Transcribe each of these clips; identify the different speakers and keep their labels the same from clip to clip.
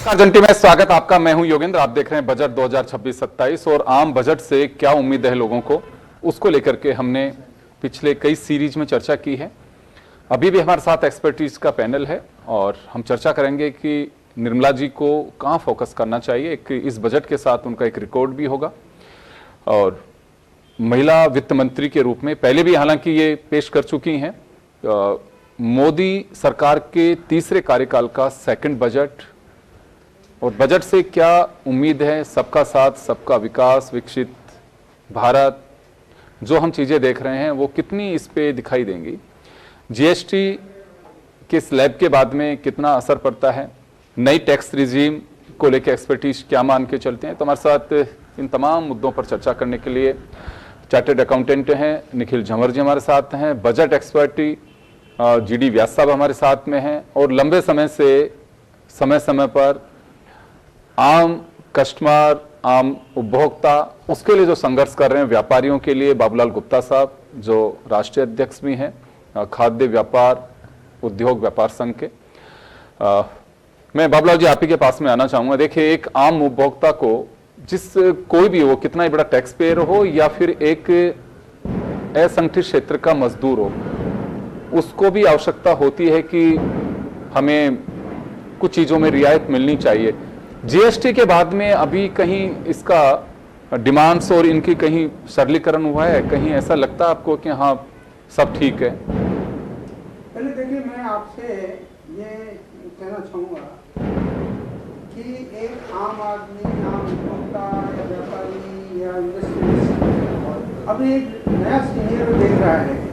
Speaker 1: अर्जेंटी में स्वागत आपका। मैं हूं योगेंद्र। आप देख रहे हैं बजट 2026-27 और आम बजट से क्या उम्मीद है लोगों को, उसको लेकर के हमने पिछले कई सीरीज में चर्चा की है। अभी भी हमारे साथ एक्सपर्टीज का पैनल है और हम चर्चा करेंगे कि निर्मला जी को कहां फोकस करना चाहिए। एक इस बजट के साथ उनका एक रिकॉर्ड भी होगा और महिला वित्त मंत्री के रूप में पहले भी हालांकि ये पेश कर चुकी हैं। मोदी सरकार के तीसरे कार्यकाल का सेकंड बजट और बजट से क्या उम्मीद है। सबका साथ सबका विकास, विकसित भारत, जो हम चीजें देख रहे हैं वो कितनी इस पे दिखाई देंगी। जीएसटी के स्लैब के बाद में कितना असर पड़ता है, नई टैक्स रिजीम को लेकर एक्सपर्टीज क्या मान के चलते हैं। तो हमारे साथ इन तमाम मुद्दों पर चर्चा करने के लिए चार्टर्ड अकाउंटेंट हैं निखिल झंवर जी हमारे साथ हैं, बजट एक्सपर्टी जीडी व्यास साहब हमारे साथ में हैं और लंबे समय से समय पर आम कस्टमर, आम उपभोक्ता, उसके लिए जो संघर्ष कर रहे हैं, व्यापारियों के लिए बाबूलाल गुप्ता साहब जो राष्ट्रीय अध्यक्ष भी हैं खाद्य व्यापार उद्योग व्यापार संघ के। मैं बाबूलाल जी आप ही के पास में आना चाहूंगा। देखिए, एक आम उपभोक्ता को, जिस कोई भी हो, कितना ही बड़ा टैक्स पेयर हो या फिर एक असंगठित क्षेत्र का मजदूर हो, उसको भी आवश्यकता होती है कि हमें कुछ चीजों में रियायत मिलनी चाहिए। जीएसटी के बाद में अभी कहीं इसका डिमांड्स और इनकी कहीं सरलीकरण हुआ है, कहीं ऐसा लगता है आपको कि हाँ सब ठीक है?
Speaker 2: पहले देखिए, मैं आपसे ये कहना चाहूँगा कि एक आम आदमी, आम उपभोक्ता या व्यापारी या इंडस्ट्रियलिस्ट अभी एक नया सीनियर देख रहा है।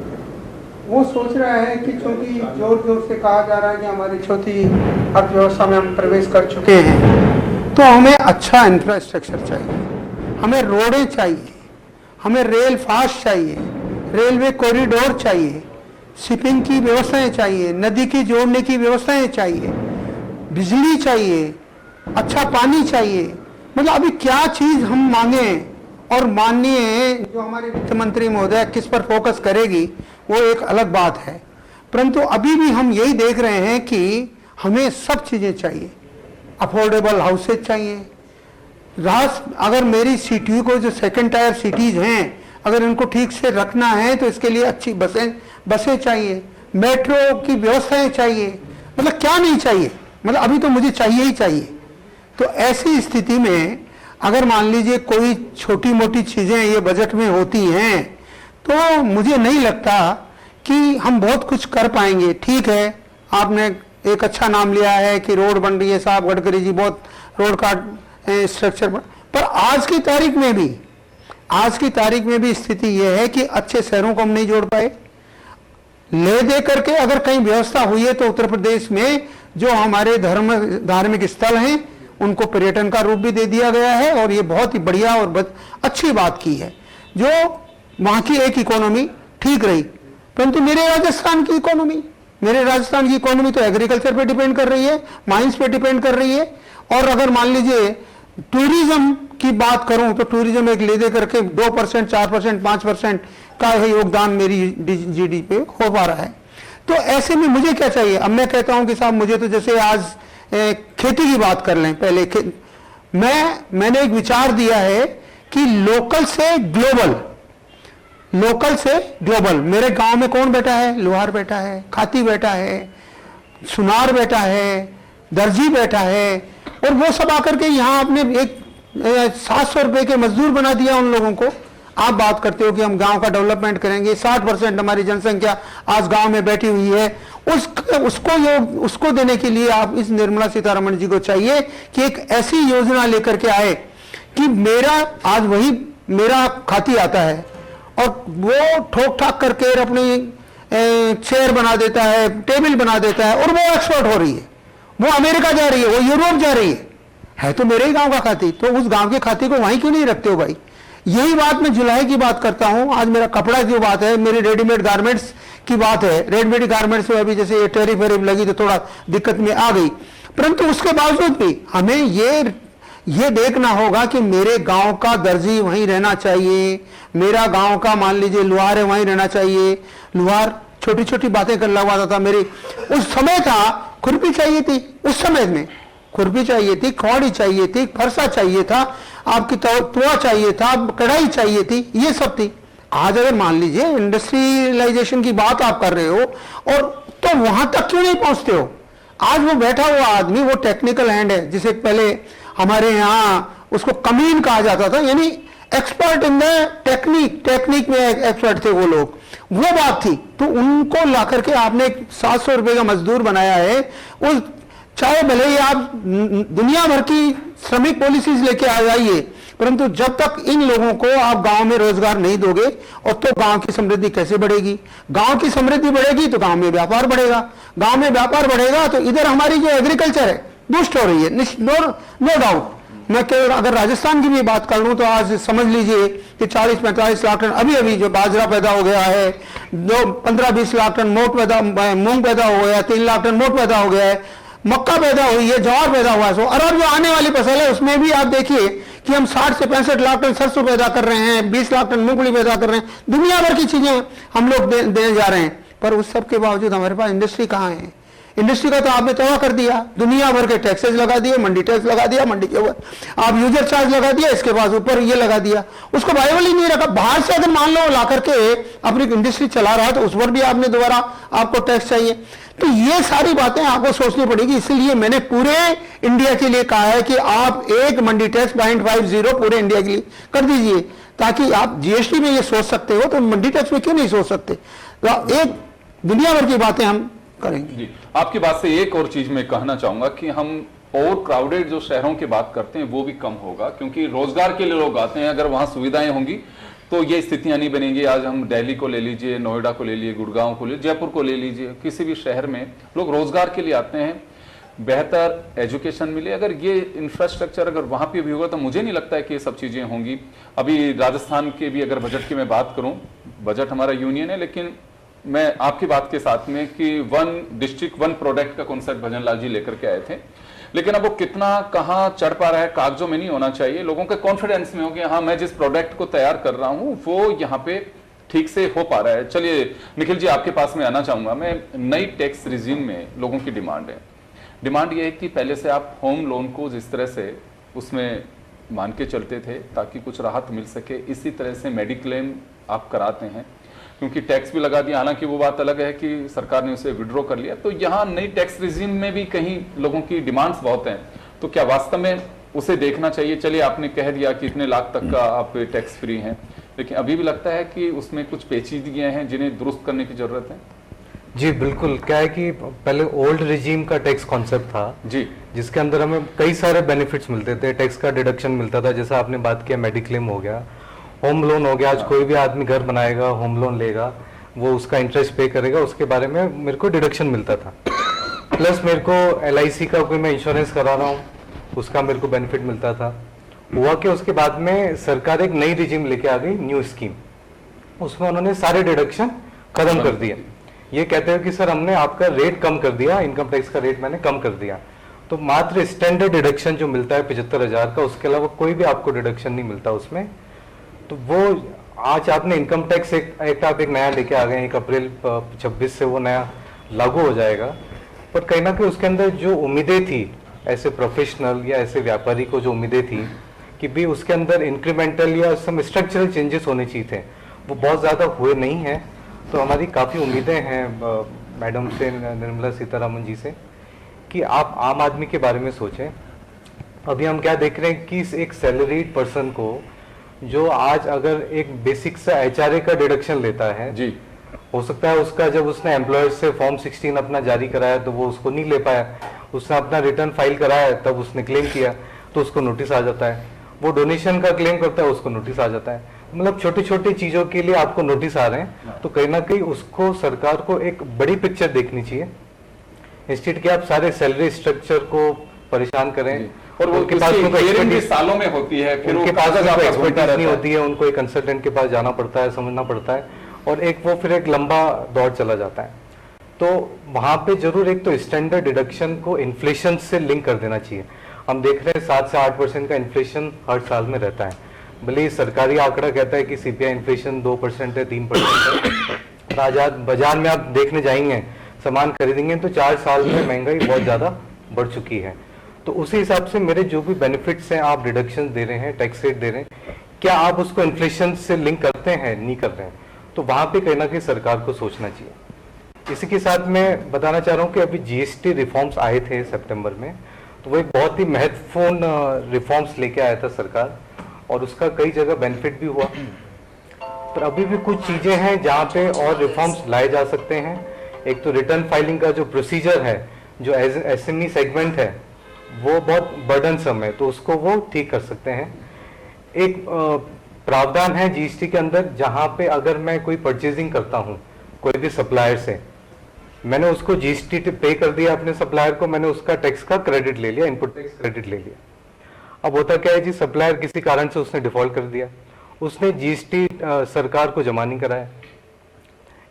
Speaker 2: वो सोच रहा है कि चूंकि जोर जोर से कहा जा रहा है कि हमारी चौथी अर्थव्यवस्था में हम प्रवेश कर चुके हैं, तो हमें अच्छा इंफ्रास्ट्रक्चर चाहिए, हमें रोडें चाहिए, हमें रेल फास्ट चाहिए, रेलवे कॉरिडोर चाहिए, शिपिंग की व्यवस्थाएं चाहिए, नदी की जोड़ने की व्यवस्थाएं चाहिए, बिजली चाहिए, अच्छा पानी चाहिए। मतलब अभी क्या चीज हम मांगे और माननीय जो हमारे वित्त मंत्री महोदय किस पर फोकस करेगी वो एक अलग बात है, परंतु अभी भी हम यही देख रहे हैं कि हमें सब चीजें चाहिए। अफोर्डेबल हाउसेज चाहिए। अगर मेरी सिटी को, जो सेकंड टायर सिटीज हैं, अगर इनको ठीक से रखना है तो इसके लिए अच्छी बसें चाहिए, मेट्रो की व्यवस्थाएं चाहिए। मतलब क्या नहीं चाहिए, मतलब अभी तो मुझे चाहिए ही चाहिए। तो ऐसी स्थिति में अगर मान लीजिए कोई छोटी मोटी चीजें ये बजट में होती हैं तो मुझे नहीं लगता कि हम बहुत कुछ कर पाएंगे। ठीक है, आपने एक अच्छा नाम लिया है कि रोड बन रही है, साहब गडकरी जी बहुत रोड का स्ट्रक्चर पर आज की तारीख में भी स्थिति यह है कि अच्छे शहरों को हम नहीं जोड़ पाए। ले दे करके अगर कहीं व्यवस्था हुई है तो उत्तर प्रदेश में जो हमारे धार्मिक स्थल हैं उनको पर्यटन का रूप भी दे दिया गया है और ये बहुत ही बढ़िया और अच्छी बात की है। जो वहां की एक इकोनॉमी ठीक रही, परंतु मेरे राजस्थान की इकोनॉमी तो एग्रीकल्चर पे डिपेंड कर रही है, माइंस पे डिपेंड कर रही है। और अगर मान लीजिए टूरिज्म की बात करूं तो टूरिज्म एक ले दे करके 2%, 4%, 5% का योगदान मेरी जीडीपी पे हो पा रहा है। तो ऐसे में मुझे क्या चाहिए? अब मैं कहता हूं कि साहब मुझे तो जैसे आज खेती की बात कर लें, पहले मैंने एक विचार दिया है कि लोकल से ग्लोबल। मेरे गांव में कौन बैठा है? लोहार बैठा है, खाती बैठा है, सुनार बैठा है, दर्जी बैठा है, और वो सब आकर के यहाँ आपने एक 700 रुपए के मजदूर बना दिया उन लोगों को। आप बात करते हो कि हम गांव का डेवलपमेंट करेंगे, 60% हमारी जनसंख्या आज गांव में बैठी हुई है, उसको देने के लिए आप इस निर्मला सीतारमण जी को चाहिए कि एक ऐसी योजना लेकर के आए कि मेरा खाती आता है और वो ठोक ठाक करके अपनी चेयर बना देता है, टेबल बना देता है, और वो एक्सपोर्ट हो रही है, वो अमेरिका जा रही है, वो यूरोप जा रही है तो मेरे ही गांव का खाती, तो उस गांव के खाती को वहीं क्यों नहीं रखते हो भाई? यही बात मैं जुलाई की बात करता हूं। आज मेरा कपड़ा की बात है, मेरी रेडीमेड गारमेंट्स की बात है। रेडीमेड गारमेंट्स में अभी जैसे ये टैरिफ लगी तो थोड़ा दिक्कत में आ गई, परंतु उसके बावजूद भी हमें ये देखना होगा कि मेरे गांव का दर्जी वहीं रहना चाहिए, मेरा गांव का मान लीजिए लोहार है वहीं रहना चाहिए। लोहार छोटी छोटी बातें कर लगवाता था। मेरी उस समय था खुरपी चाहिए थी, उस समय में खुरपी चाहिए थी, खौड़ी चाहिए थी, फरसा चाहिए था, आपकी तवा चाहिए था, कढ़ाई चाहिए थी, ये सब थी। आज अगर मान लीजिए इंडस्ट्रियलाइजेशन की बात आप कर रहे हो, और तो वहां तक क्यों नहीं पहुंचते हो? आज वो बैठा हुआ आदमी, वो टेक्निकल हैंड है, जिसे पहले हमारे यहाँ उसको कमीन कहा जाता था, यानी एक्सपर्ट इन द टेक्निक में एक्सपर्ट थे वो लोग, वो बात थी। तो उनको ला करके आपने 700 रुपए का मजदूर बनाया है। उस चाहे भले ही आप दुनिया भर की श्रमिक पॉलिसीज लेके आ जाइए, परंतु जब तक इन लोगों को आप गांव में रोजगार नहीं दोगे, और तो गांव की समृद्धि कैसे बढ़ेगी? गांव की समृद्धि बढ़ेगी तो गांव में व्यापार बढ़ेगा, गांव में व्यापार बढ़ेगा तो इधर हमारी जो एग्रीकल्चर है बूस्ट हो रही है, नो डाउट। मैं अगर राजस्थान की भी बात कर लूं तो आज समझ लीजिए कि 40-45 लाख टन अभी जो बाजरा पैदा हो गया है, 15-20 लाख टन मूंग पैदा हो गया, 3 लाख टन मोट पैदा हो गया है, मक्का पैदा हुई है, ज्वार पैदा हुआ है। और अब जो आने वाली फसल है उसमें भी आप देखिए कि हम 60 से 65 लाख टन सरसों पैदा कर रहे हैं, 20 लाख टन मूंगफली पैदा कर रहे हैं, दुनिया भर की चीजें हम लोग देने जा रहे हैं। पर उस सब के बावजूद हमारे पास इंडस्ट्री कहाँ है? इंडस्ट्री का तो आपने तबाह कर दिया, दुनिया भर के टैक्सेस लगा दिए, मंडी टैक्स लगा दिया, मंडी के ऊपर आप यूजर चार्ज लगा दिया, इसके बाद ऊपर ये लगा दिया, उसको वायबल ही नहीं रखा। बाहर से अगर मान लो ला करके अपनी इंडस्ट्री चला रहा है तो उस पर भी आपने दोबारा आपको टैक्स चाहिए। तो ये सारी बातें आपको सोचनी पड़ेगी। इसलिए मैंने पूरे इंडिया के लिए कहा है कि आप एक मंडी टैक्स 0.50 पूरे इंडिया के लिए कर दीजिए, ताकि आप जीएसटी में ये सोच सकते हो तो मंडी टैक्स में क्यों नहीं सोच सकते? तो एक दुनिया भर की बातें हम करेंगे।
Speaker 1: जी, आपकी बात से एक और चीज मैं कहना चाहूंगा कि हम ओवर क्राउडेड जो शहरों की बात करते हैं वो भी कम होगा, क्योंकि रोजगार के लिए लोग आते हैं। अगर वहां सुविधाएं होंगी तो ये स्थितियां नहीं बनेंगी। आज हम दिल्ली को ले लीजिए, नोएडा को ले लीजिए, गुड़गांव को ले लीजिए, जयपुर को ले लीजिए, किसी भी शहर में लोग रोजगार के लिए आते हैं, बेहतर एजुकेशन मिले। अगर ये इंफ्रास्ट्रक्चर अगर वहां पे भी होगा तो मुझे नहीं लगता है कि ये सब चीजें होंगी। अभी राजस्थान के भी अगर बजट की मैं बात करूं, बजट हमारा यूनियन है, लेकिन मैं आपकी बात के साथ में कि 1 डिस्ट्रिक्ट 1 प्रोडक्ट का कॉन्सेप्ट भजन लाल जी लेकर के आए थे, लेकिन अब वो कितना कहां चढ़ पा रहा है कागजों में नहीं होना चाहिए, लोगों के कॉन्फिडेंस में हो कि हाँ मैं जिस प्रोडक्ट को तैयार कर रहा हूं वो यहाँ पे ठीक से हो पा रहा है। चलिए निखिल जी, आपके पास में आना चाहूंगा मैं। नई टैक्स रिजीम में लोगों की डिमांड है, डिमांड ये है कि पहले से आप होम लोन को जिस तरह से उसमें मान के चलते थे ताकि कुछ राहत मिल सके, इसी तरह से मेडिक्लेम आप कराते हैं, क्योंकि टैक्स भी लगा दिया। हालांकि वो बात अलग है कि सरकार ने उसे विड्रॉ कर लिया। तो यहाँ नई टैक्स रिजीम में भी कहीं लोगों की डिमांड्स बहुत हैं, तो क्या वास्तव में उसे देखना चाहिए? चलिए आपने कह दिया कि इतने लाख तक का आप टैक्स फ्री हैं, लेकिन अभी भी लगता है कि उसमें कुछ पेचीदगियां हैं जिन्हें दुरुस्त करने की जरूरत है।
Speaker 3: जी बिल्कुल। क्या है कि पहले ओल्ड रिजीम का टैक्स कॉन्सेप्ट था
Speaker 1: जी,
Speaker 3: जिसके अंदर हमें कई सारे बेनिफिट्स मिलते थे, टैक्स का डिडक्शन मिलता था, जैसा आपने बात किया मेडिक्लेम हो गया, होम लोन हो गया। आज कोई भी आदमी घर बनाएगा, होम लोन लेगा, वो उसका इंटरेस्ट पे करेगा, उसके बारे में मेरे को डिडक्शन मिलता था। प्लस मेरे को LIC का कोई मैं इंश्योरेंस करा रहा हूँ, उसका मेरे को बेनिफिट मिलता था। हुआ कि उसके बाद में सरकार एक नई रिजीम लेके आ गई, न्यू स्कीम, उसमें उन्होंने सारे डिडक्शन खत्म कर दिए। ये कहते हैं कि सर हमने आपका रेट कम कर दिया, इनकम टैक्स का रेट मैंने कम कर दिया, तो मात्र स्टैंडर्ड डिडक्शन जो मिलता है 75,000 का, उसके अलावा कोई भी आपको डिडक्शन नहीं मिलता उसमें। तो वो आज आपने इनकम टैक्स एक्ट आप एक नया लेके आ गए, 1 अप्रैल 26 से वो नया लागू हो जाएगा। पर कहीं ना कहीं उसके अंदर जो उम्मीदें थी ऐसे प्रोफेशनल या ऐसे व्यापारी को, जो उम्मीदें थी कि भी उसके अंदर इंक्रीमेंटल या सम स्ट्रक्चरल चेंजेस होने चाहिए थे, वो बहुत ज़्यादा हुए नहीं हैं। तो हमारी काफ़ी उम्मीदें हैं मैडम से, निर्मला सीतारमण जी से, कि आप आम आदमी के बारे में सोचें। अभी हम क्या देख रहे हैं कि एक सैलरीड पर्सन को जो आज अगर एक बेसिक सा HRA का डिडक्शन लेता है जी, हो सकता है उसका जब उसने एम्प्लॉयर से फॉर्म 16 अपना जारी कराया तो वो उसको नहीं ले पाया, उसने अपना रिटर्न फाइल कराया तब उसने क्लेम किया तो उसको नोटिस आ जाता है, वो डोनेशन का क्लेम करता है उसको नोटिस आ जाता है। मतलब छोटी छोटी चीजों के लिए आपको नोटिस आ रहे हैं, तो कहीं ना कहीं उसको सरकार को एक बड़ी पिक्चर देखनी चाहिए, इंस्टीट्यूट के आप सारे सैलरी स्ट्रक्चर को परेशान करें।
Speaker 1: और वो
Speaker 3: उनके पास
Speaker 1: सालों में होती है, फिर
Speaker 3: उनके पास एक्सपर्टीज नहीं होती है, उनको एक कंसल्टेंट के पास जाना पड़ता है, समझना पड़ता है, और एक वो फिर एक लंबा दौर चला जाता है। तो वहां पे जरूर एक तो स्टैंडर्ड डिडक्शन को इन्फ्लेशन से लिंक कर देना चाहिए। हम देख रहे हैं 7 से 8% का इन्फ्लेशन हर साल में रहता है, भले सरकारी आंकड़ा कहता है कि CPI इन्फ्लेशन 2% है, 3% है। आज बाजार में आप देखने जाएंगे, सामान खरीदेंगे तो 4 साल में महंगाई बहुत ज्यादा बढ़ चुकी है। तो उसी हिसाब से मेरे जो भी बेनिफिट्स हैं आप डिडक्शन दे रहे हैं, टैक्स रेट दे रहे हैं, क्या आप उसको इन्फ्लेशन से लिंक करते हैं, नहीं कर रहे हैं, तो वहां पे कहीं ना कहीं सरकार को सोचना चाहिए। इसी के साथ मैं बताना चाह रहा हूँ कि अभी जीएसटी रिफॉर्म्स आए थे सितंबर में, तो वो एक बहुत ही महत्वपूर्ण रिफॉर्म्स लेके आया था सरकार, और उसका कई जगह बेनिफिट भी हुआ। पर अभी भी कुछ चीजें हैं जहाँ पे और रिफॉर्म्स लाए जा सकते हैं। एक तो रिटर्न फाइलिंग का जो प्रोसीजर है, जो एसएमई सेगमेंट है, वो बहुत बर्डनसम है, तो उसको वो ठीक कर सकते हैं। एक प्रावधान है जीएसटी के अंदर, जहाँ पे अगर मैं कोई परचेजिंग करता हूँ कोई भी सप्लायर से, मैंने उसको जीएसटी पे कर दिया अपने सप्लायर को, मैंने उसका टैक्स का क्रेडिट ले लिया, इनपुट टैक्स क्रेडिट ले लिया। अब होता क्या है जी, सप्लायर किसी कारण से उसने डिफॉल्ट कर दिया, उसने जीएसटी सरकार को जमा नहीं कराया,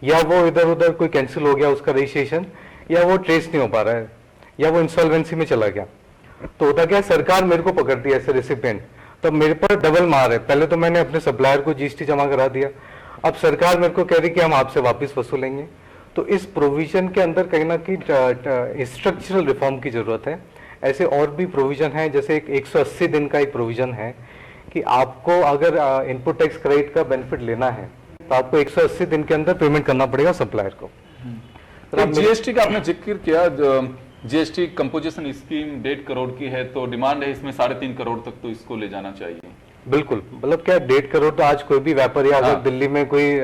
Speaker 3: या वो इधर उधर कोई कैंसिल हो गया उसका रजिस्ट्रेशन, या वो ट्रेस नहीं हो पा रहा है, या वो इंसॉल्वेंसी में चला गया, तो होता क्या है, सरकार मेरे को पकड़ती है एज रेसिपिएंट, तब मेरे पर डबल मार है। पहले तो मैंने अपने सप्लायर को जीएसटी जमा करा दिया, अब सरकार मेरे को कह रही कि हम आपसे वापस वसूलेंगे। तो इस प्रोविजन के अंदर कहीं ना कहीं स्ट्रक्चरल रिफॉर्म की जरूरत है। ऐसे और भी प्रोविजन है, जैसे एक 180 दिन का एक प्रोविजन है कि आपको अगर इनपुट टैक्स क्रेडिट का बेनिफिट लेना है तो आपको 180 दिन के अंदर पेमेंट करना पड़ेगा सप्लायर को।
Speaker 1: तो जीएसटी का आपने जिक्र किया, जीएसटी कंपोजिशन स्कीम 1.5 करोड़ की है, तो डिमांड है इसमें 3.5 करोड़ तक तो इसको ले जाना चाहिए।
Speaker 3: बिल्कुल, मतलब क्या 1.5 करोड़ तो आज कोई भी व्यापारी अगर दिल्ली में कोई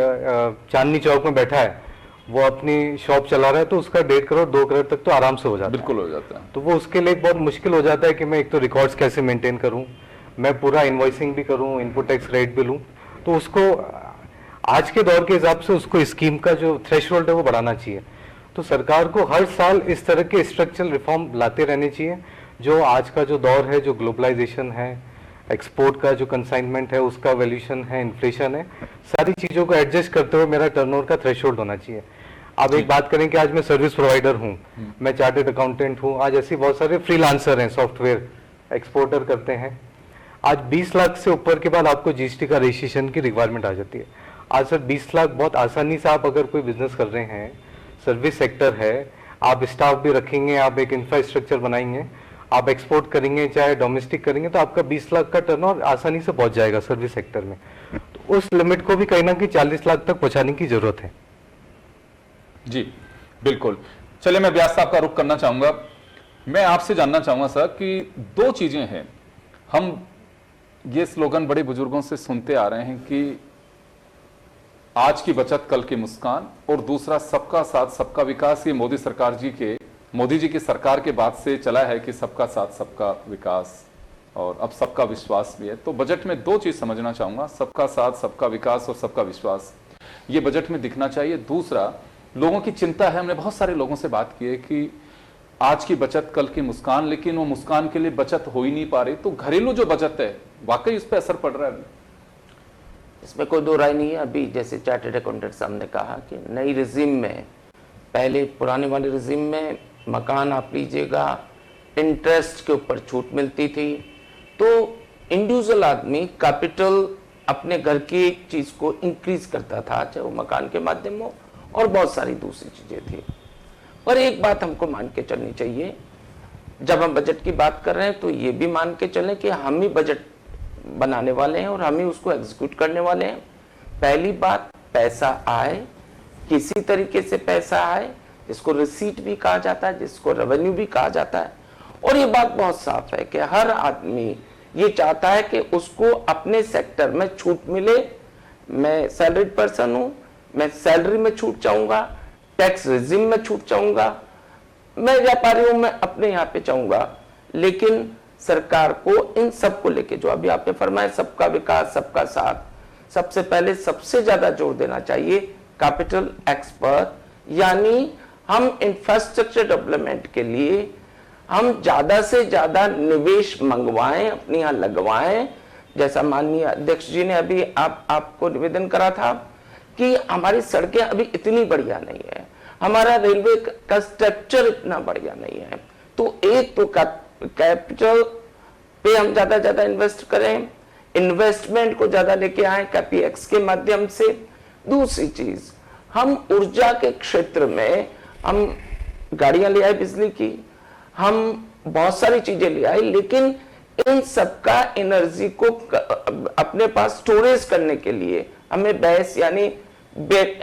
Speaker 3: चांदनी चौक में बैठा है, वो अपनी शॉप चला रहा है, तो उसका 1.5 करोड़ 2 करोड़ तक तो आराम से हो जाता है।
Speaker 1: बिल्कुल हो जाता है।
Speaker 3: तो वो उसके लिए बहुत मुश्किल हो जाता है कि मैं एक तो रिकॉर्ड्स कैसे मेंटेन करूं, मैं पूरा इनवॉइसिंग भी करूं, इनपुट टैक्स क्रेडिट भी लूं, तो उसको आज के दौर के हिसाब से उसको स्कीम का जो थ्रेशोल्ड है वो बढ़ाना चाहिए। तो सरकार को हर साल इस तरह के स्ट्रक्चरल रिफॉर्म लाते रहने चाहिए। जो आज का जो दौर है, जो ग्लोबलाइजेशन है, एक्सपोर्ट का जो कंसाइनमेंट है, उसका वैल्यूएशन है, इन्फ्लेशन है, सारी चीज़ों को एडजस्ट करते हुए मेरा टर्नओवर का थ्रेशोल्ड होना चाहिए। अब एक बात करें कि आज मैं सर्विस प्रोवाइडर हूँ, मैं चार्टर्ड अकाउंटेंट हूँ, आज ऐसे बहुत सारे फ्रीलांसर हैं, सॉफ्टवेयर एक्सपोर्टर करते हैं। आज 20 लाख से ऊपर के बाद आपको जीएसटी का रजिस्ट्रेशन की रिक्वायरमेंट आ जाती है। आज सर 20 लाख बहुत आसानी से आप अगर कोई बिजनेस कर रहे हैं, सर्विस सेक्टर है, आप स्टाफ भी रखेंगे, आप एक इंफ्रास्ट्रक्चर बनाएंगे, आप एक्सपोर्ट करेंगे चाहे डोमेस्टिक करेंगे, तो आपका 20 लाख का टर्नओवर आसानी से पहुंच जाएगा सर्विस सेक्टर में। तो उस लिमिट को भी कहीं ना कहीं 40 लाख तक पहुंचाने की जरूरत है।
Speaker 1: जी बिल्कुल। चलिए मैं व्यास साहब का रुख करना चाहूंगा। मैं आपसे जानना चाहूंगा सर कि 2 चीजें हैं, हम ये स्लोगन बड़े बुजुर्गों से सुनते आ रहे हैं कि आज की बचत कल की मुस्कान, और दूसरा सबका साथ सबका विकास। ये मोदी जी की सरकार के बाद से चला है कि सबका साथ सबका विकास, और अब सबका विश्वास भी है। तो बजट में 2 चीज समझना चाहूंगा, सबका साथ सबका विकास और सबका विश्वास, ये बजट में दिखना चाहिए। दूसरा, लोगों की चिंता है, हमने बहुत सारे लोगों से बात की है कि आज की बचत कल की मुस्कान, लेकिन वो मुस्कान के लिए बचत हो ही नहीं पा रही। तो घरेलू जो बचत है, वाकई उस पर असर पड़ रहा है?
Speaker 4: इसमें कोई दो राय नहीं है। अभी जैसे चार्टर्ड अकाउंटेंट साहब ने कहा कि नई रिजीम में, पहले पुराने वाले रिजीम में मकान आप लीजिएगा, इंटरेस्ट के ऊपर छूट मिलती थी, तो इंडिविजुअल आदमी कैपिटल अपने घर की एक चीज को इंक्रीज करता था, चाहे वो मकान के माध्यम हो, और बहुत सारी दूसरी चीजें थी। पर एक बात हमको मान के चलनी चाहिए, जब हम बजट की बात कर रहे हैं तो ये भी मान के चलें कि हम ही बजट बनाने वाले हैं और हम ही उसको एग्जीक्यूट करने वाले हैं। पहली बात, पैसा आए, किसी तरीके से पैसा आए, जिसको रिसीट भी कहा जाता है, जिसको रेवेन्यू भी कहा जाता है। और ये बात बहुत साफ है कि हर आदमी ये चाहता है कि उसको अपने सेक्टर में छूट मिले। मैं सैलरीड पर्सन हूं, मैं सैलरी में छूट चाहूंगा, टैक्स रिजिम में छूट चाहूंगा, मैं व्यापारी हूं, मैं अपने यहाँ पे चाहूंगा। लेकिन सरकार को इन सब को लेके, जो अभी आपने फरमाया सबका विकास सबका साथ, सबसे पहले सबसे ज्यादा जोर देना चाहिए कैपिटल एक्सपर्ट, यानी हम इंफ्रास्ट्रक्चर डेवलपमेंट के लिए हम ज्यादा से ज्यादा निवेश मंगवाएं, अपने यहाँ लगवाएं। जैसा माननीय अध्यक्ष जी ने अभी आपको निवेदन करा था कि हमारी सड़कें अभी इतनी बढ़िया नहीं है, हमारा रेलवे का स्ट्रक्चर इतना बढ़िया नहीं है। तो एक तो कैपिटल पे हम ज्यादा इन्वेस्ट करें, इन्वेस्टमेंट को ज्यादा लेके आए कैपीएक्स के माध्यम से। दूसरी चीज, हम ऊर्जा के क्षेत्र में हम गाड़ियां ले आए बिजली की, हम बहुत सारी चीजें ले आए, लेकिन इन सबका एनर्जी को अपने पास स्टोरेज करने के लिए हमें बैस यानी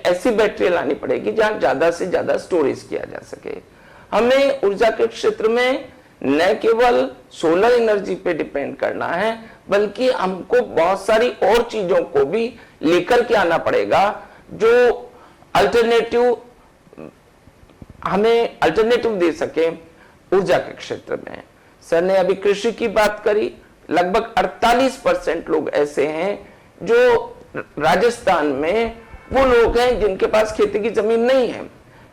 Speaker 4: ऐसी बैटरी लानी पड़ेगी जहां ज्यादा से ज्यादा स्टोरेज किया जा सके। हमें ऊर्जा के क्षेत्र में न केवल सोलर एनर्जी पे डिपेंड करना है, बल्कि हमको बहुत सारी और चीजों को भी लेकर के आना पड़ेगा जो अल्टरनेटिव हमें अल्टरनेटिव दे सके ऊर्जा के क्षेत्र में। सर ने अभी कृषि की बात करी, लगभग 48% लोग ऐसे हैं जो राजस्थान में वो लोग हैं जिनके पास खेती की जमीन नहीं है,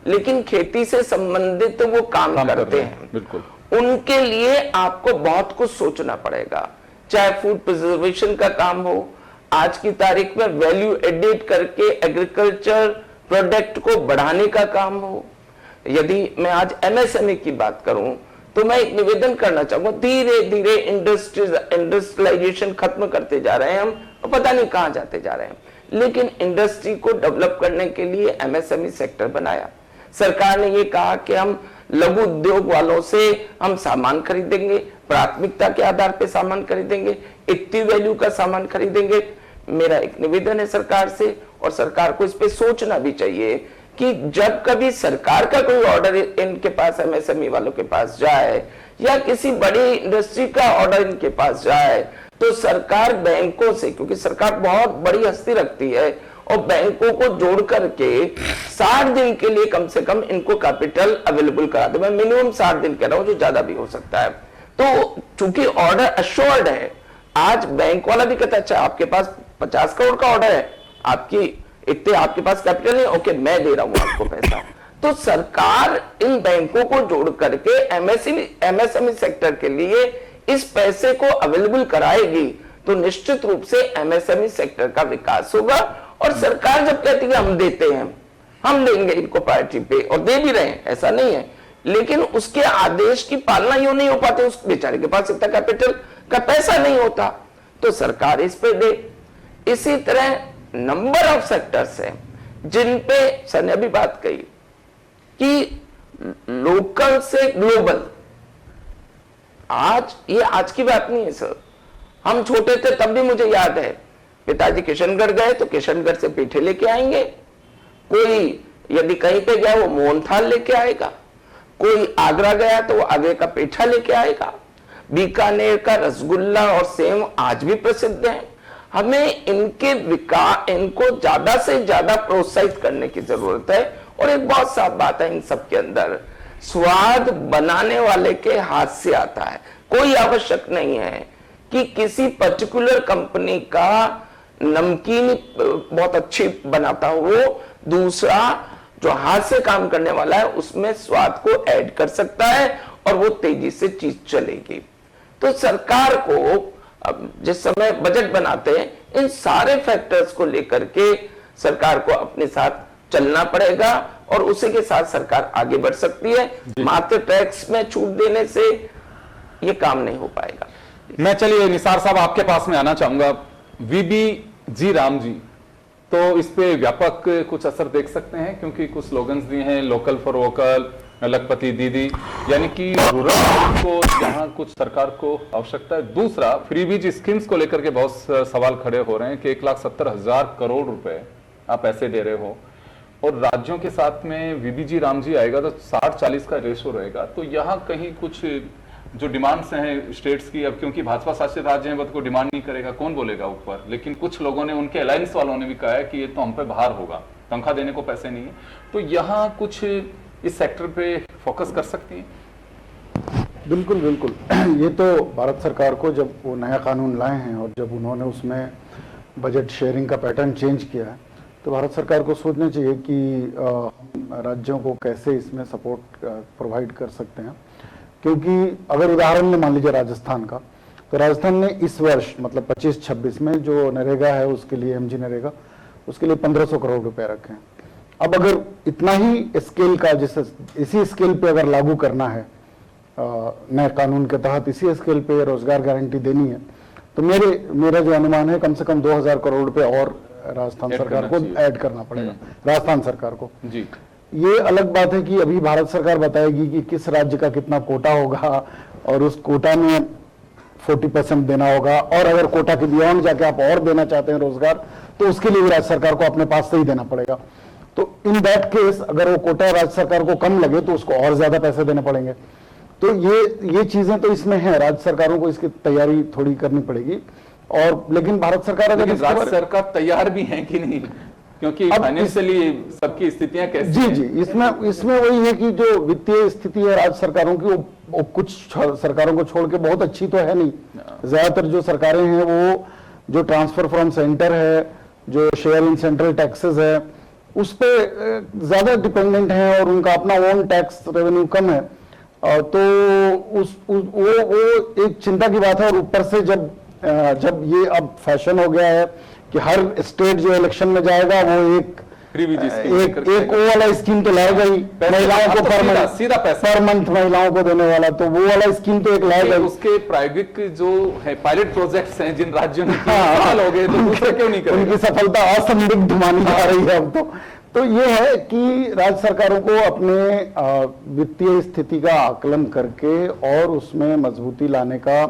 Speaker 4: लेकिन खेती से संबंधित वो काम करते हैं।
Speaker 1: बिल्कुल,
Speaker 4: उनके लिए आपको बहुत कुछ सोचना पड़ेगा, चाहे फूड प्रिजर्वेशन का काम हो, आज की तारीख में वैल्यू एडिट करके एग्रीकल्चर प्रोडक्ट को बढ़ाने का काम हो। यदि मैं आज एमएसएमई की बात करूं तो मैं एक निवेदन करना चाहूंगा, धीरे धीरे इंडस्ट्रियलाइजेशन खत्म करते जा रहे हैं हम, और पता नहीं कहां जाते जा रहे हैं। लेकिन इंडस्ट्री को डेवलप करने के लिए एमएसएमई सेक्टर बनाया। सरकार ने ये कहा कि हम लघु उद्योग वालों से हम सामान खरीदेंगे, प्राथमिकता के आधार पे सामान खरीदेंगे, इतनी वैल्यू का सामान खरीदेंगे। मेरा एक निवेदन है सरकार से, और सरकार को इस पे सोचना भी चाहिए कि जब कभी सरकार का कोई ऑर्डर इनके पास एमएसएमई वालों के पास जाए या किसी बड़ी इंडस्ट्री का ऑर्डर इनके पास जाए, तो सरकार बैंकों से, क्योंकि सरकार बहुत बड़ी हस्ती रखती है, और बैंकों को जोड़ करके 60 दिन के लिए कम से कम इनको कैपिटल अवेलेबल करा दे। मैं मिनिमम 60 दिन कह रहा हूं, जो ज्यादा भी हो सकता है। तो चूंकि ऑर्डर अश्योर्ड है, आज बैंक वाला भी कहता है अच्छा आपके पास 50 करोड़ का ऑर्डर है, आपकी इतने आपके पास कैपिटल है, ओके मैं दे रहा हूं आपको पैसा। तो सरकार इन बैंकों को जोड़ करके एमएसएमई सेक्टर के लिए इस पैसे को अवेलेबल कराएगी, तो निश्चित रूप से एमएसएमई सेक्टर का विकास होगा। और सरकार जब कहती है हम देते हैं, हम देंगे इनको प्रायोरिटी पे, और दे भी रहे हैं, ऐसा नहीं है, लेकिन उसके आदेश की पालना यूं नहीं हो पाती, उस बेचारे के पास इतना कैपिटल का पैसा नहीं होता, तो सरकार इस पे दे। इसी तरह नंबर ऑफ सेक्टर्स है जिन पे सर ने अभी बात कही कि लोकल से ग्लोबल। आज की बात नहीं है सर, हम छोटे थे तब भी मुझे याद है, पिताजी किशनगढ़ गए तो किशनगढ़ से पेठे लेके आएंगे, कोई यदि कहीं पे गया वो मोहनथाल लेके आएगा, कोई आगरा गया तो वो आगरे का पेठा लेके आएगा, बीकानेर का रसगुल्ला और सेव आज भी प्रसिद्ध है। हमें इनको ज्यादा से ज्यादा प्रोत्साहित करने की जरूरत है। और एक बहुत साफ बात है, इन सब के अंदर स्वाद बनाने वाले के हाथ से आता है। कोई आवश्यक नहीं है कि किसी पर्टिकुलर कंपनी का नमकीन बहुत अच्छी बनाता हो, वो दूसरा जो हाथ से काम करने वाला है उसमें स्वाद को ऐड कर सकता है और वो तेजी से चीज चलेगी। तो सरकार को अब जिस समय बजट बनाते हैं, इन सारे फैक्टर्स को लेकर के सरकार को अपने साथ चलना पड़ेगा, और उसी के साथ सरकार आगे बढ़ सकती है। मात्र टैक्स में छूट देने से ये काम नहीं हो पाएगा।
Speaker 1: मैं चलिए निसार साहब आपके पास में आना चाहूंगा। वीबीजी राम जी, तो इस पे व्यापक कुछ असर देख सकते हैं, क्योंकि कुछ स्लोगन्स दिए हैं, लोकल फॉर वोकल, लखपति दीदी, यानी कि रूरल को यहाँ कुछ सरकार को आवश्यकता है। दूसरा, फ्रीबीज स्कीम्स को लेकर के बहुत सवाल खड़े हो रहे हैं कि 1,70,000 करोड़ रुपए आप ऐसे दे रहे हो, और राज्यों के साथ में वीबीजी राम जी आएगा तो 60-40 का रेशो रहेगा। तो यहाँ कहीं कुछ जो डिमांड्स हैं स्टेट्स की, अब क्योंकि भाजपा शासित राज्य हैं, को डिमांड नहीं करेगा, कौन बोलेगा ऊपर। लेकिन कुछ लोगों ने, उनके अलायंस वालों ने भी कहा है कि ये तो हम पे भार होगा, तनख्वाह देने को पैसे नहीं है। तो यहाँ कुछ इस सेक्टर पे फोकस कर सकती हैं?
Speaker 5: बिल्कुल बिल्कुल। ये तो भारत सरकार को जब वो नया कानून लाए हैं और जब उन्होंने उसमें बजट शेयरिंग का पैटर्न चेंज किया है, तो भारत सरकार को सोचना चाहिए कि राज्यों को कैसे इसमें सपोर्ट प्रोवाइड कर सकते हैं। क्योंकि अगर उदाहरण ले मान लीजिए राजस्थान का, तो राजस्थान ने इस वर्ष मतलब 25-26 में जो नरेगा है उसके लिए, एमजी नरेगा, उसके लिए 1500 करोड़ रुपए रखे हैं। अब अगर इतना ही स्केल का, जैसे इसी स्केल पे अगर लागू करना है नए कानून के तहत, इसी स्केल पे रोजगार गारंटी देनी है, तो मेरा जो अनुमान है कम से कम 2000 करोड़ रुपए और राजस्थान सरकार को ऐड करना पड़ेगा, राजस्थान सरकार को जी। ये अलग बात है कि अभी भारत सरकार बताएगी कि किस राज्य का कितना कोटा होगा और उस कोटा में 40% देना होगा, और अगर कोटा के बियॉन्ड जाके आप और देना चाहते हैं रोजगार, तो उसके लिए भी राज्य सरकार को अपने पास से ही देना पड़ेगा। तो इन दैट केस अगर वो कोटा राज्य सरकार को कम लगे तो उसको और ज्यादा पैसे देने पड़ेंगे। तो ये चीजें तो इसमें है, राज्य सरकारों को इसकी तैयारी थोड़ी करनी पड़ेगी। और लेकिन भारत सरकार अगर
Speaker 1: लेकिन राज्य सरकार तैयार भी है कि नहीं, क्योंकि फाइनेंशियली सबकी स्थितियां कैसी
Speaker 5: जी
Speaker 1: हैं?
Speaker 5: जी, इसमें वही है कि जो वित्तीय स्थिति है राज्य सरकारों की, वो कुछ सरकारों को छोड़ के बहुत अच्छी तो है नहीं। ज्यादातर जो सरकारें हैं वो जो ट्रांसफर फ्रॉम सेंटर है, जो शेयर इन सेंट्रल टैक्सेस है, उस पे ज्यादा डिपेंडेंट है और उनका अपना ओन टैक्स रेवेन्यू कम है। तो वो एक चिंता की बात है। और ऊपर से जब ये अब फैशन हो गया है कि हर स्टेट जो इलेक्शन में जाएगा वो एक वो वाला स्कीम तो लाएगा ही, महिलाओं को
Speaker 1: सीधा पैसा
Speaker 5: पर मंथ महिलाओं को देने वाला, तो वो वाला स्कीम तो एक लाएगा ही।
Speaker 1: उसके प्रायोगिक जो है पायलट प्रोजेक्ट्स हैं जिन राज्यों में सफल हो गए, तो दूसरे क्यों नहीं करेंगे?
Speaker 5: उनकी सफलता असंदिग्ध मानी जा रही है अब तो ये है कि राज्य सरकारों को अपने वित्तीय स्थिति का आकलन करके और उसमें मजबूती लाने का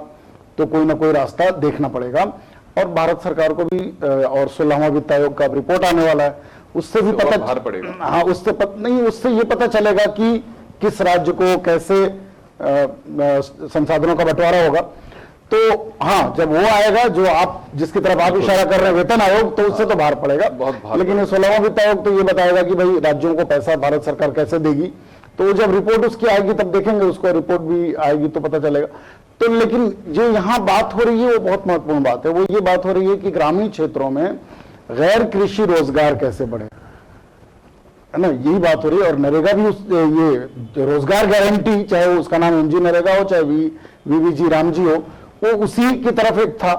Speaker 5: तो कोई ना कोई रास्ता देखना पड़ेगा। और भारत सरकार को भी और 16वां वित्त आयोग का रिपोर्ट आने वाला है, उससे भी पता
Speaker 1: बाहर पड़ेगा।
Speaker 5: हाँ, उससे ये पता चलेगा कि किस राज्य को कैसे संसाधनों का बंटवारा होगा। तो हाँ, जब वो आएगा जो आप जिसकी तरफ आप इशारा कर रहे हैं वेतन आयोग, तो उससे तो बाहर पड़ेगा। लेकिन 16वां वित्त आयोग तो ये बताएगा कि भाई राज्यों को पैसा भारत सरकार कैसे देगी। तो जब रिपोर्ट उसकी आएगी तब देखेंगे, उसको रिपोर्ट भी आएगी तो पता चलेगा। तो लेकिन जो यहाँ बात हो रही है वो बहुत महत्वपूर्ण बात है। वो ये बात हो रही है कि ग्रामीण क्षेत्रों में गैर कृषि रोजगार कैसे बढ़े, है ना, यही बात हो रही है। और नरेगा भी ये रोजगार गारंटी, चाहे उसका नाम एमजी नरेगा हो चाहे वीवीजी रामजी हो, वो उसी की तरफ एक था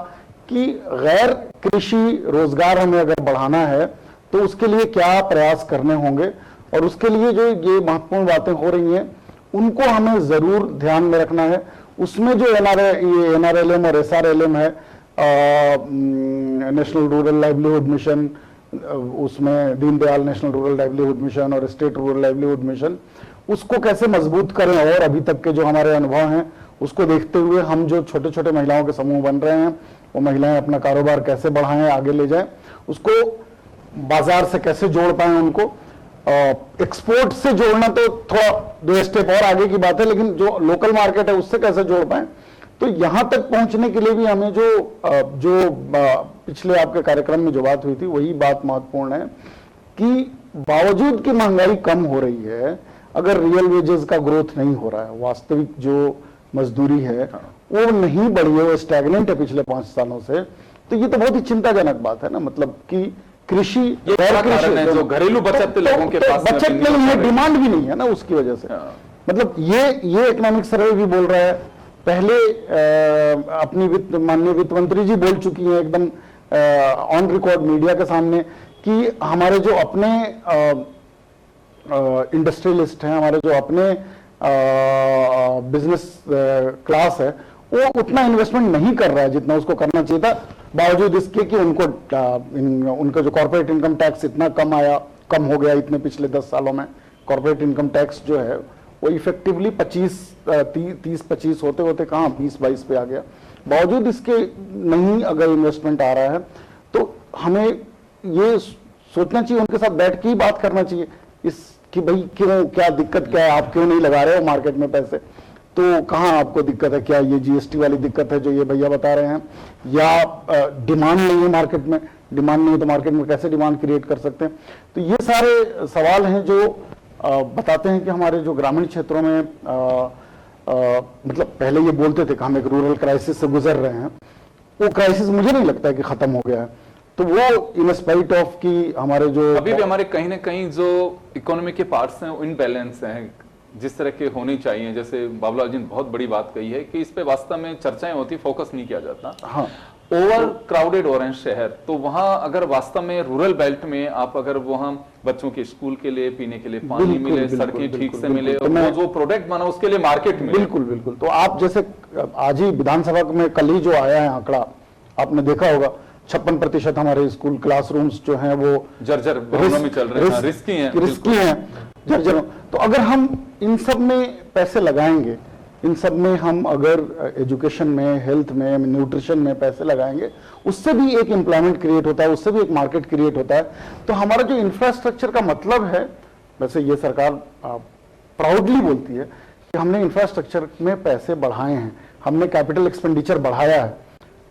Speaker 5: कि गैर कृषि रोजगार हमें अगर बढ़ाना है तो उसके लिए क्या प्रयास करने होंगे। और उसके लिए जो ये महत्वपूर्ण बातें हो रही हैं उनको हमें जरूर ध्यान में रखना है। उसमें जो एनआरएलएम और एसआरएलएम है, नेशनल रूरल लाइवलीहुड मिशन, उसमें Deendayal national rural livelihood mission और स्टेट रूरल लाइवलीहुड मिशन, उसको कैसे मजबूत करें। और अभी तक के जो हमारे अनुभव हैं उसको देखते हुए हम जो छोटे छोटे महिलाओं के समूह बन रहे हैं, वो महिलाएं अपना कारोबार कैसे बढ़ाएं, आगे ले जाएं, उसको बाजार से कैसे जोड़ पाएं, उनको एक्सपोर्ट से जोड़ना तो थोड़ा 2 स्टेप और आगे की बात है, लेकिन जो लोकल मार्केट है उससे कैसे जोड़ पाएं। तो यहां तक पहुंचने के लिए भी हमें जो पिछले आपके कार्यक्रम में जो बात हुई थी वही बात महत्वपूर्ण है कि बावजूद कि महंगाई कम हो रही है, अगर रियल वेजेस का ग्रोथ नहीं हो रहा है, वास्तविक जो मजदूरी है वो नहीं बढ़ी है, वो स्टैग्नेंट है पिछले 5 सालों से, तो ये तो बहुत ही चिंताजनक बात है ना। मतलब कि कृषि
Speaker 1: जो घरेलू बचत लोगों के पास
Speaker 5: बचत नहीं है, डिमांड भी नहीं है ना उसकी वजह से। मतलब ये इकोनॉमिक सर्वे भी बोल रहा है। पहले अपनी माननीय वित्त मंत्री जी बोल चुकी हैं एकदम ऑन रिकॉर्ड मीडिया के सामने कि हमारे जो अपने इंडस्ट्रियलिस्ट हैं, हमारे जो अपने बिजनेस क्लास है, वो उतना इन्वेस्टमेंट नहीं कर रहा है जितना उसको करना चाहिए था, बावजूद इसके कि उनका जो कॉर्पोरेट इनकम टैक्स इतना कम हो गया इतने पिछले 10 सालों में। कॉर्पोरेट इनकम टैक्स जो है वो इफेक्टिवली 30-25 होते होते कहाँ 20-22 पे आ गया। बावजूद इसके नहीं अगर इन्वेस्टमेंट आ रहा है तो हमें ये सोचना चाहिए, उनके साथ बैठ के ही बात करना चाहिए कि भाई क्यों, क्या दिक्कत क्या है, आप क्यों नहीं लगा रहे हो मार्केट में पैसे, तो कहाँ आपको दिक्कत है, क्या ये जीएसटी वाली दिक्कत है जो ये भैया बता रहे हैं, या डिमांड नहीं है मार्केट में, डिमांड नहीं है तो मार्केट में कैसे डिमांड क्रिएट कर सकते हैं। तो ये सारे सवाल हैं जो बताते हैं कि हमारे जो ग्रामीण क्षेत्रों में मतलब पहले ये बोलते थे कि हम एक रूरल क्राइसिस से गुजर रहे हैं, वो क्राइसिस मुझे नहीं लगता है कि खत्म हो गया है। तो वो इन स्पाइट ऑफ कि हमारे जो
Speaker 1: अभी भी हमारे कहीं ना कहीं जो इकोनॉमी के पार्ट्स हैं वो इनबैलेंस हैं, जिस तरह के होनी चाहिए। जैसे बाबूलाल जी ने बहुत बड़ी बात कही है कि इस पे वास्तव में चर्चाएं होती, फोकस नहीं किया जाता।
Speaker 5: हाँ,
Speaker 1: ओवर क्राउडेड हो रहे हैं शहर, तो वहां अगर वास्तव में रूरल बेल्ट में आप अगर वहां बच्चों के स्कूल के लिए पीने के लिए पानी मिले, सड़कें ठीक से मिले, और वो जो प्रोडक्ट बना उसके लिए मार्केट मिले।
Speaker 5: बिल्कुल। तो आप जैसे आज ही विधानसभा में कल ही जो आया है आंकड़ा आपने देखा होगा, 56% हमारे स्कूल क्लासरूम्स जो हैं वो
Speaker 1: जर्जर भवनों में चल रहे हैं, रिस्की हैं
Speaker 5: जर्जर। तो अगर हम इन सब में पैसे लगाएंगे इन सब में हम अगर एजुकेशन में, हेल्थ में, न्यूट्रिशन में पैसे लगाएंगे, उससे भी एक एम्प्लॉयमेंट क्रिएट होता है, उससे भी एक मार्केट क्रिएट होता है। तो हमारा जो इंफ्रास्ट्रक्चर का मतलब है, वैसे ये सरकार प्राउडली बोलती है कि हमने इंफ्रास्ट्रक्चर में पैसे बढ़ाए हैं, हमने कैपिटल एक्सपेंडिचर बढ़ाया है,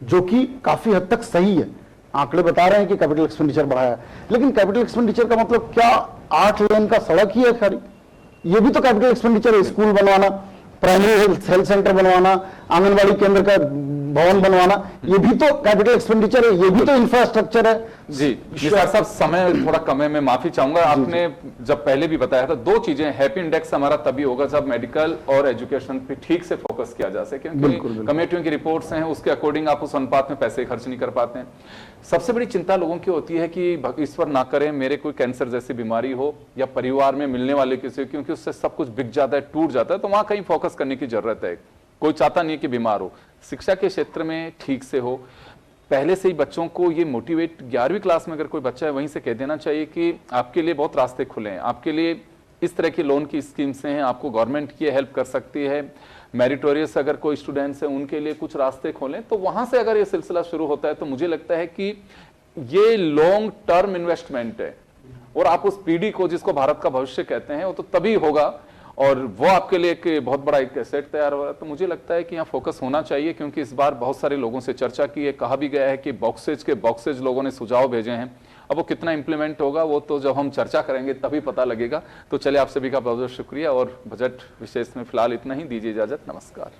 Speaker 5: जो कि काफी हद तक सही है। आंकड़े बता रहे हैं कि कैपिटल एक्सपेंडिचर बढ़ाया है, लेकिन कैपिटल एक्सपेंडिचर का मतलब क्या 8 लेन का सड़क ही है खाली? ये भी तो कैपिटल एक्सपेंडिचर है। स्कूल बनवाना, प्राइमरी हेल्थ सेंटर बनवाना, आंगनबाड़ी केंद्र का भवन बनवाना, ये भी तो कैपिटल एक्सपेंडिचर है, ये भी तो इंफ्रास्ट्रक्चर है।
Speaker 1: जी निसार साहब, समय थोड़ा कम है, मैं माफी चाहूंगा। आपने जब पहले भी बताया था, 2 चीजें, हैप्पी इंडेक्स हमारा तभी होगा जब मेडिकल और एजुकेशन पे ठीक से फोकस किया जा सके, क्योंकि कमेटियों की रिपोर्ट्स हैं, उसके अकॉर्डिंग आप उस अनुपात में पैसे खर्च नहीं कर पाते हैं। सबसे बड़ी चिंता लोगों की होती है कि ईश्वर ना करे मेरे कोई कैंसर जैसी बीमारी हो या परिवार में मिलने वाले किसी, क्योंकि उससे सब कुछ बिक जाता है, टूट जाता है, तो वहां कहीं फोकस करने की जरूरत है। कोई चाहता नहीं कि बीमार हो। शिक्षा के क्षेत्र में ठीक से हो, पहले से ही बच्चों को ये मोटिवेट, 11वीं क्लास में अगर कोई बच्चा है वहीं से कह देना चाहिए कि आपके लिए बहुत रास्ते खुले हैं, आपके लिए इस तरह की लोन की स्कीम्स हैं, आपको गवर्नमेंट की हेल्प कर सकती है, मेरिटोरियस अगर कोई स्टूडेंट्स हैं उनके लिए कुछ रास्ते खोलें। तो वहां से अगर ये सिलसिला शुरू होता है तो मुझे लगता है कि ये लॉन्ग टर्म इन्वेस्टमेंट है, और आप उस पीढ़ी को, जिसको भारत का भविष्य कहते हैं, वो तो तभी होगा, और वो आपके लिए एक बहुत बड़ा एक सेट तैयार हो रहा है। तो मुझे लगता है कि यहाँ फोकस होना चाहिए, क्योंकि इस बार बहुत सारे लोगों से चर्चा की है, कहा भी गया है कि बॉक्सेज के बॉक्सेज लोगों ने सुझाव भेजे हैं। अब वो कितना इंप्लीमेंट होगा वो तो जब हम चर्चा करेंगे तभी पता लगेगा। तो चलिए, आप सभी का बहुत बहुत शुक्रिया, और बजट विशेष में फिलहाल इतना ही, दीजिए इजाजत, नमस्कार।